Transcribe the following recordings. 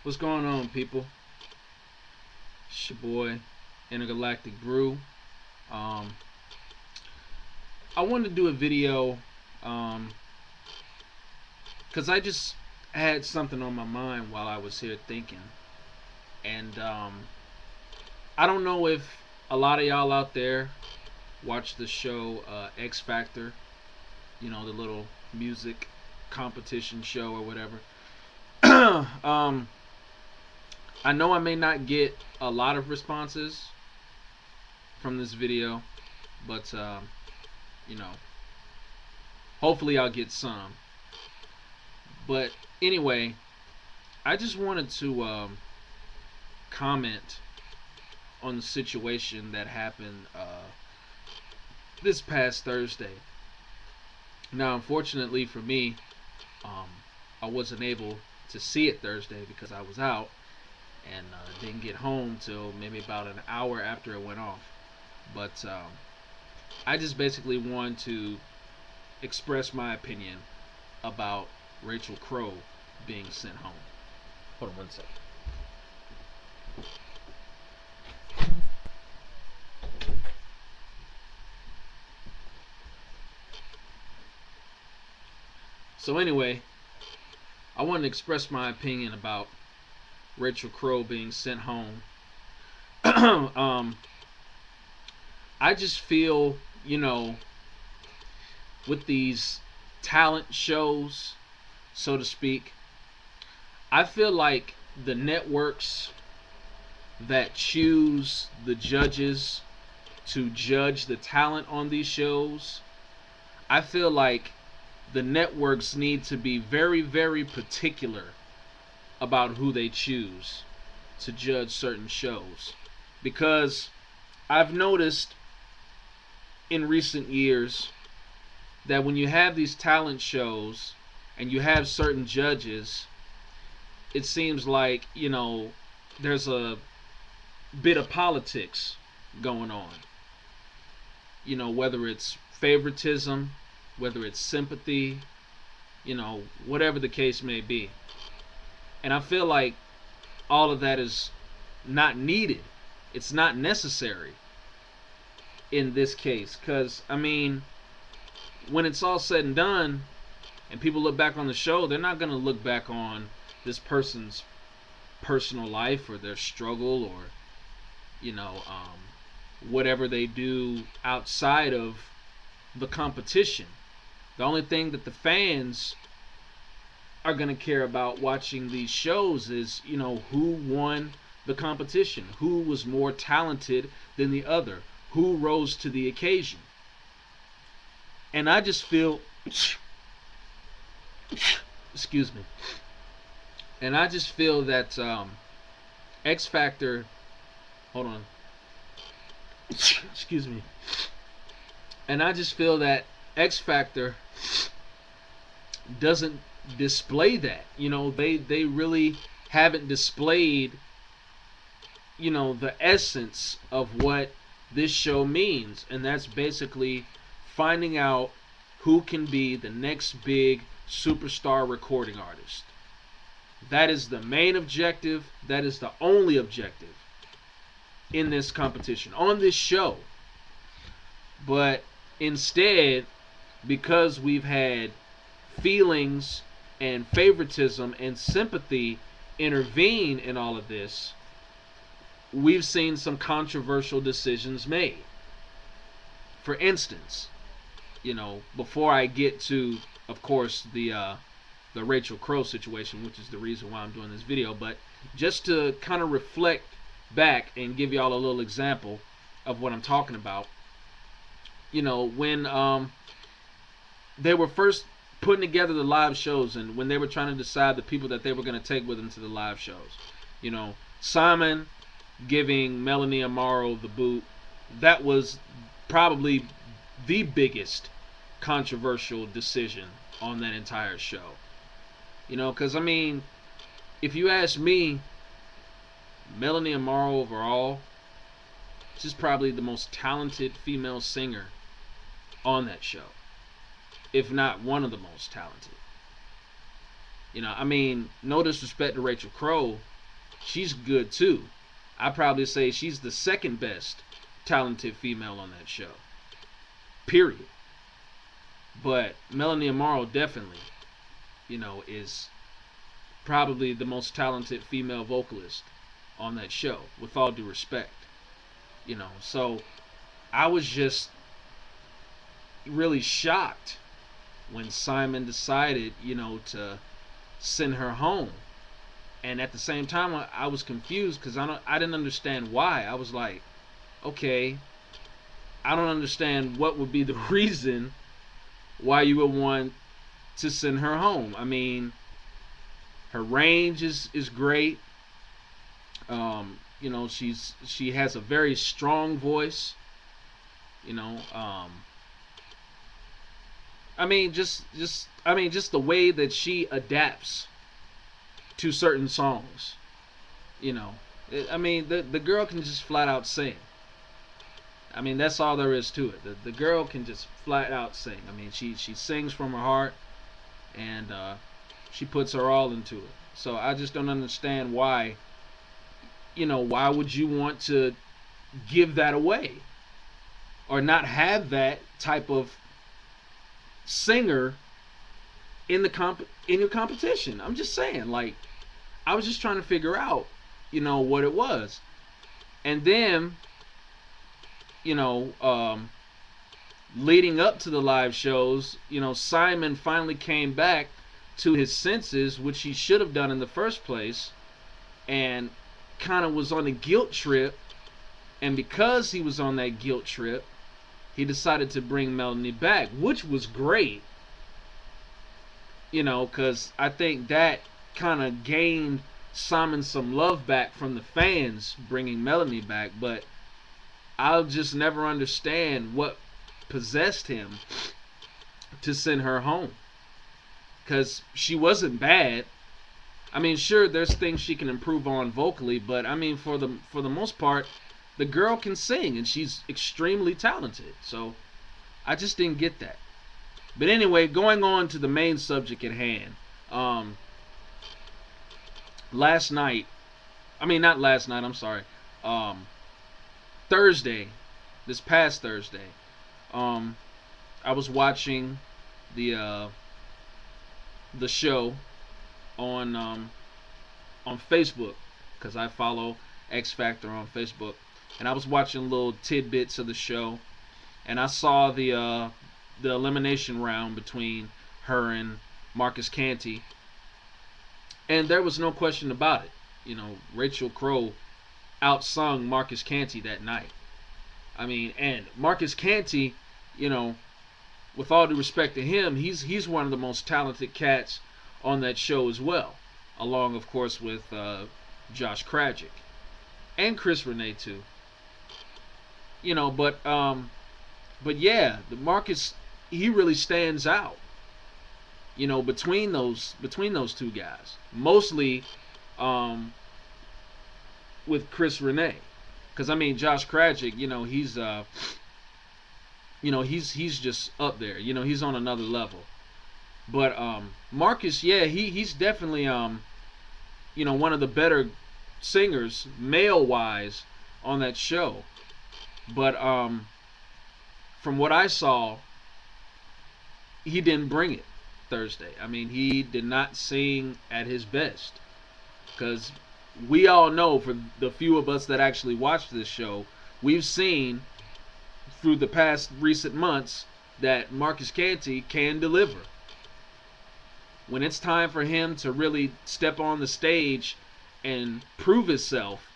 What's going on, people? It's your boy, Intergalactic Brew. Um, I wanted to do a video because I just had something on my mind while I was here thinking. And I don't know if a lot of y'all out there watch the show X Factor, the little music competition show or whatever. um, I know I may not get a lot of responses from this video, but you know, hopefully I'll get some. But anyway, I just wanted to comment on the situation that happened this past Thursday. Now, unfortunately for me, I wasn't able to see it Thursday because I was out and didn't get home till maybe about an hour after it went off. But I just basically wanted to express my opinion about Rachel Crow being sent home. Hold on one second. So anyway, I wanted to express my opinion about Rachel Crow being sent home. I just feel, with these talent shows, so to speak, I feel like the networks that choose the judges to judge the talent on these shows, I feel like the networks need to be very, very particular about who they choose to judge certain shows. Because I've noticed in recent years that when you have these talent shows and you have certain judges, it seems like, there's a bit of politics going on. Whether it's favoritism, whether it's sympathy, whatever the case may be. And I feel like all of that is not needed. It's not necessary in this case. Because, when it's all said and done and people look back on the show, they're not going to look back on this person's personal life or their struggle or, whatever they do outside of the competition. The only thing that the fans are going to care about watching these shows is, who won the competition, who was more talented than the other, who rose to the occasion. And I just feel, excuse me, and I just feel that X Factor, hold on, excuse me, and I just feel that X Factor doesn't display that. They really haven't displayed, the essence of what this show means, and that's basically finding out who can be the next big superstar recording artist. That is the main objective. That is the only objective in this competition, on this show. But instead, because we've had feelings and favoritism and sympathy intervene in all of this, we've seen some controversial decisions made. For instance, before I get to, of course, the Rachel Crow situation, which is the reason why I'm doing this video, but just to kind of reflect back and give y'all a little example of what I'm talking about. When they were first putting together the live shows and when they were trying to decide the people that they were going to take with them to the live shows, Simon giving Melanie Amaro the boot, that was probably the biggest controversial decision on that entire show. Because if you ask me, Melanie Amaro overall, she's probably the most talented female singer on that show, if not one of the most talented. No disrespect to Rachel Crow, she's good too. I probably say she's the second best talented female on that show. Period. But Melanie Amaro definitely, is probably the most talented female vocalist on that show, with all due respect. So I was just really shocked when Simon decided, to send her home. And at the same time, I was confused because I didn't understand why. I was like, okay, I don't understand what would be the reason why you would want to send her home. I mean, her range is great. She has a very strong voice. Just the way that she adapts to certain songs. The girl can just flat out sing. That's all there is to it. The girl can just flat out sing. She sings from her heart, and she puts her all into it. So I just don't understand why. Why would you want to give that away, or not have that type of singer in your competition? I'm just saying, like, I was just trying to figure out, what it was. And then, leading up to the live shows, Simon finally came back to his senses, which he should have done in the first place, and kind of was on a guilt trip. And because he was on that guilt trip, he decided to bring Melanie back, which was great. Because I think that kind of gained Simon some love back from the fans, bringing Melanie back. But I'll just never understand what possessed him to send her home, because she wasn't bad. Sure, there's things she can improve on vocally, but for the most part, the girl can sing, and she's extremely talented. So I just didn't get that. But anyway, going on to the main subject at hand. Last night, not last night, I'm sorry. Thursday, this past Thursday, I was watching the show on Facebook, because I follow X-Factor on Facebook, and I was watching little tidbits of the show, and I saw the elimination round between her and Marcus Canty, and there was no question about it. Rachel Crow outsung Marcus Canty that night. And Marcus Canty, with all due respect to him, he's one of the most talented cats on that show as well, along, of course, with Josh Krajic and Chris Renee too. But yeah, the Marcus, he really stands out. Between those two guys, mostly with Chris Renee, because Josh Krajic, he's just up there. He's on another level. But Marcus, yeah, he's definitely one of the better singers, male wise, on that show. But from what I saw, he didn't bring it Thursday. He did not sing at his best, because we all know, for the few of us that actually watched this show, we've seen through the past recent months that Marcus Canty can deliver. When it's time for him to really step on the stage and prove himself,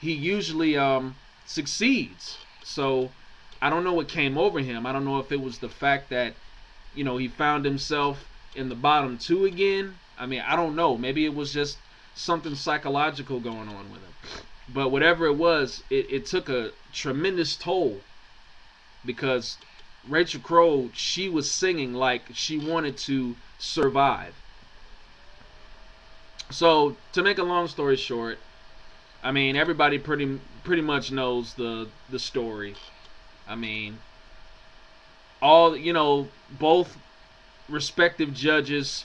he usually succeeds. So I don't know what came over him. I don't know if it was the fact that he found himself in the bottom two again. I don't know. Maybe it was just something psychological going on with him. But whatever it was, it took a tremendous toll, because Rachel Crow, she was singing like she wanted to survive. So to make a long story short, everybody pretty much knows the story. Both respective judges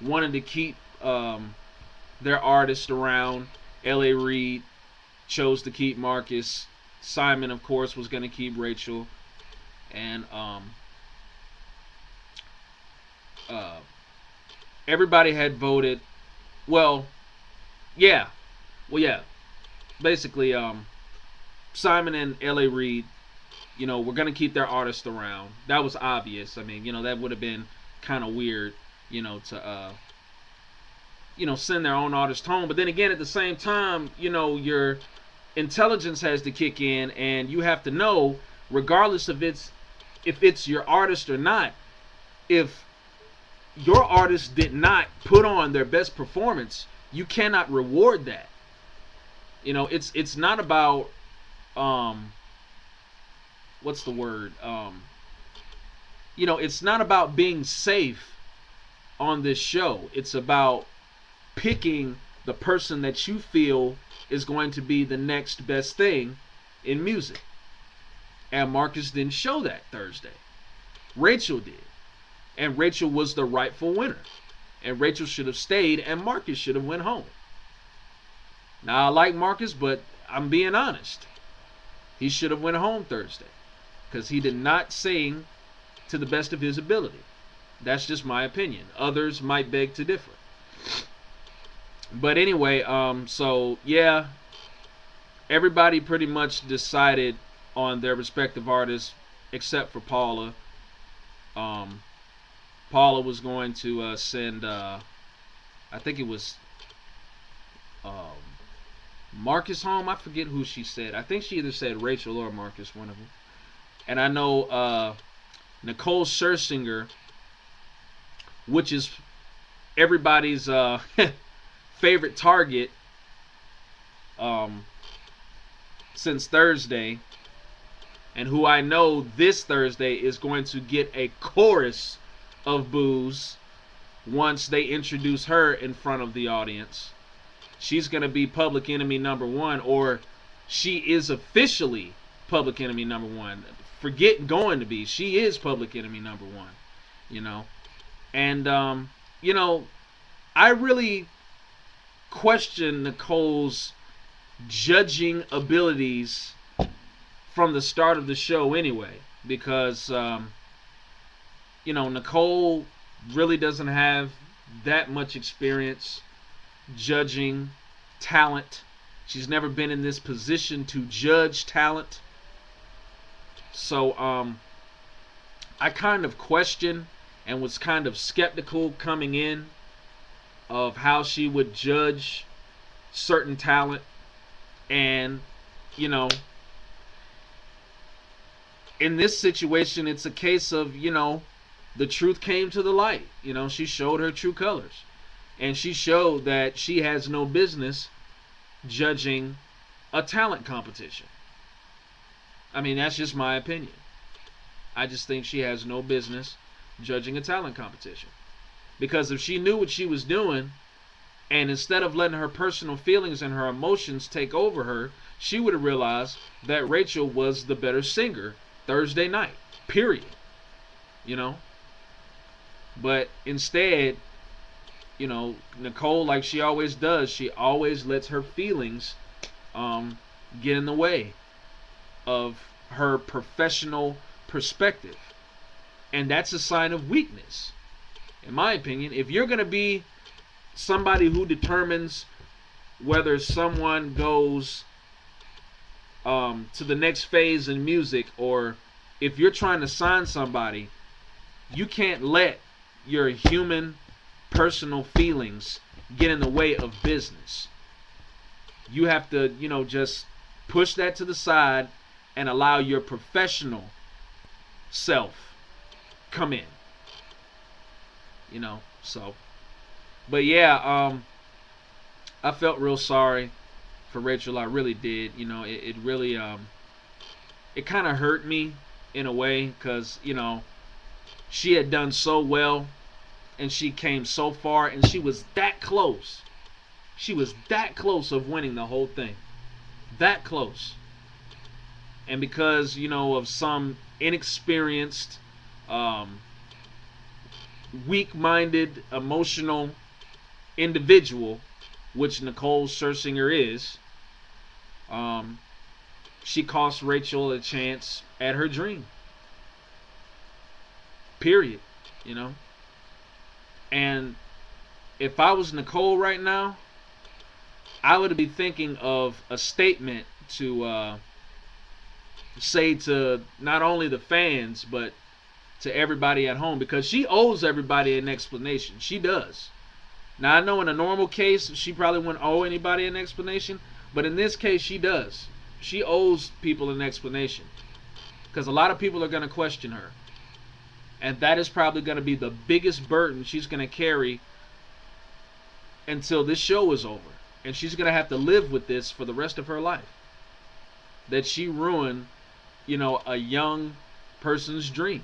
wanted to keep their artist around, L.A. Reid chose to keep Marcus. Simon, of course, was going to keep Rachel. And uh, everybody had voted. Well, yeah. Well, yeah. Basically, Simon and L.A. Reid, were going to keep their artist around. That was obvious. I mean, that would have been kind of weird, to send their own artist home. But then again, at the same time, your intelligence has to kick in, and you have to know, regardless of if it's your artist or not, if your artist did not put on their best performance, you cannot reward that. It's not about what's the word? It's not about being safe on this show. It's about picking the person that you feel is going to be the next best thing in music. And Marcus didn't show that Thursday. Rachel did. And Rachel was the rightful winner. And Rachel should have stayed, and Marcus should have went home. Now, I like Marcus, but I'm being honest. He should have went home Thursday, because he did not sing to the best of his ability. That's just my opinion. Others might beg to differ. But anyway, so yeah, everybody pretty much decided on their respective artists, except for Paula. Paula was going to send, I think it was Marcus home. I forget who she said. I think she either said Rachel or Marcus, one of them. And I know Nicole Scherzinger, which is everybody's favorite target since Thursday, and who I know this Thursday is going to get a chorus of boos once they introduce her in front of the audience. She's going to be public enemy number one, or she is officially public enemy number one. Forget going to be. She is public enemy number one, And, I really question Nicole's judging abilities from the start of the show anyway, because, Nicole really doesn't have that much experience judging talent. She's never been in this position to judge talent. So, I kind of question and was kind of skeptical coming in of how she would judge certain talent. And, in this situation, it's a case of, the truth came to the light. She showed her true colors. And she showed that she has no business judging a talent competition. I mean, that's just my opinion. I just think she has no business judging a talent competition. Because if she knew what she was doing, and instead of letting her personal feelings and her emotions take over her, she would have realized that Rachel was the better singer Thursday night. Period. But instead, Nicole, like she always does, she always lets her feelings get in the way of her professional perspective. And that's a sign of weakness, in my opinion. If you're going to be somebody who determines whether someone goes to the next phase in music, or if you're trying to sign somebody, you can't let your human personal feelings get in the way of business. You have to, just push that to the side and allow your professional self come in. So, but yeah, I felt real sorry for Rachel. I really did. It really it kind of hurt me in a way, because she had done so well and she came so far, and she was that close. She was that close of winning the whole thing. That close. And because, of some inexperienced, weak-minded, emotional individual which Nicole Scherzinger is, she cost Rachel a chance at her dream. Period. You know? And if I was Nicole right now, I would be thinking of a statement to say to not only the fans, but to everybody at home, because she owes everybody an explanation. She does. Now, I know in a normal case, she probably wouldn't owe anybody an explanation, but in this case, she does. She owes people an explanation, because a lot of people are going to question her. And that is probably going to be the biggest burden she's going to carry until this show is over. And she's going to have to live with this for the rest of her life. That she ruined, a young person's dream,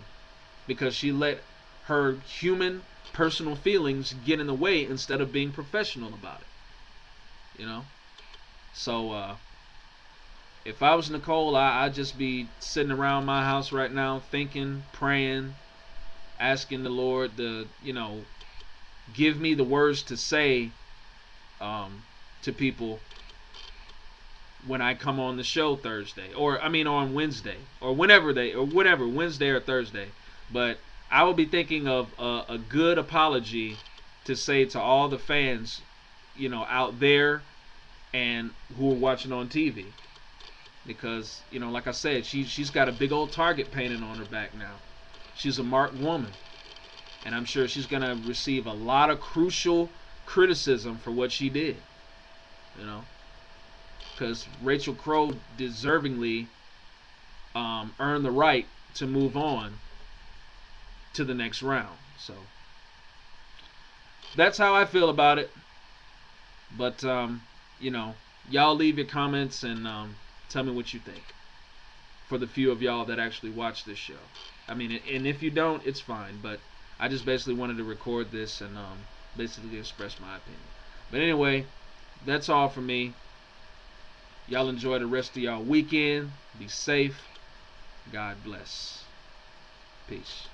because she let her human personal feelings get in the way instead of being professional about it. So if I was Nicole, I'd just be sitting around my house right now thinking, praying, asking the Lord to give me the words to say to people when I come on the show Thursday, or on Wednesday, or whatever, Wednesday or Thursday. But I will be thinking of a good apology to say to all the fans, out there and who are watching on TV, because like I said, she's got a big old target painted on her back now. She's a marked woman, and I'm sure she's gonna receive a lot of crucial criticism for what she did. Because Rachel Crow deservingly earned the right to move on to the next round. So that's how I feel about it. But y'all leave your comments and tell me what you think, for the few of y'all that actually watch this show. And if you don't, it's fine. But I just basically wanted to record this and basically express my opinion. But anyway, that's all from me. Y'all enjoy the rest of y'all weekend. Be safe. God bless. Peace.